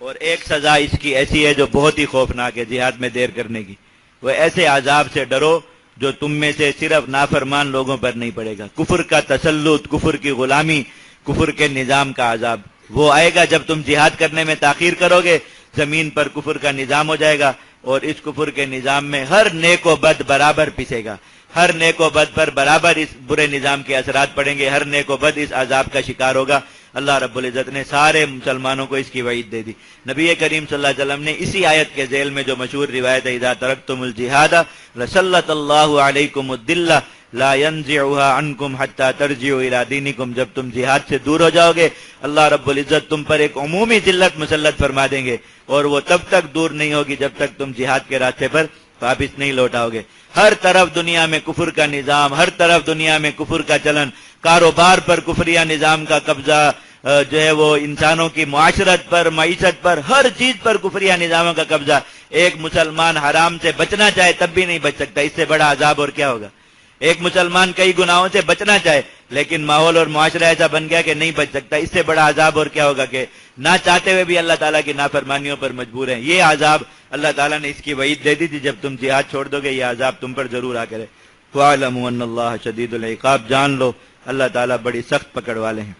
اور ایک سزا اس کی ایسی ہے جو بہت ہی خوفناک ہے جہاد میں دیر کرنے کی، وہ ایسے عذاب سے ڈرو جو تم میں سے صرف نافرمان لوگوں پر نہیں پڑے گا۔ کفر کا تسلط، کفر کی غلامی، کفر کے نظام کا عذاب وہ آئے گا جب تم جہاد کرنے میں تاخیر کرو گے، زمین پر کفر کا نظام ہو جائے گا، اور اس کفر کے نظام میں ہر نیک و بد برابر پسے گا، ہر نیک و بد پر برابر اس برے نظام کے اثرات پڑیں گے، ہر نیک و بد اس عذاب کا شکار ہوگا۔ اللہ رب العزت نے سارے مسلمانوں کو اس کی وعید دے دی۔ نبی کریم صلی اللہ علیہ وسلم نے اسی آیت کے ذیل میں جو مشہور روایت ہے اذا ترکتم الجہاد لسلط اللہ علیکم الذلہ لا ينزعها عنکم حتی ترجعوا الی دینکم، جب تم جہاد سے دور ہو جاؤ گے اللہ رب العزت تم پر ایک عمومی ذلت مسلط فرما دیں گے، اور وہ تب تک دور نہیں ہوگی جب تک تم جہاد کے راستے پر واپس نہیں لوٹاؤ گے۔ ہر طرف دنیا میں کفر کا نظام، ہر طرف دنیا میں کفر کا چلن، کاروبار پر کفریہ نظام کا قبضہ، جو ہے وہ انسانوں کی معاشرت پر، معیشت پر، ہر چیز پر کفریہ نظاموں کا قبضہ۔ ایک مسلمان حرام سے بچنا چاہے تب بھی نہیں بچ سکتا، اس سے بڑا عذاب اور کیا ہوگا؟ ایک مسلمان کئی گناہوں سے بچنا چاہے لیکن ماحول اور معاشرہ ایسا بن گیا کہ نہیں بچ سکتا، اس سے بڑا عذاب اور کیا ہوگا کہ نہ چاہتے ہوئے بھی اللہ تعالیٰ کی نافرمانیوں پر مجبور ہیں۔ یہ عذاب اللہ تعالیٰ نے اس کی وعید دے دی تھی، جب تم جہاد چھوڑ دو گے یہ عذاب تم پر ضرور آ کرے۔ وَاعْلَمُوا أَنَّ اللَّهَ شَدِيدُ الْعِقَابِ، جان لو اللہ تعالیٰ بڑی سخت پکڑ والے ہیں۔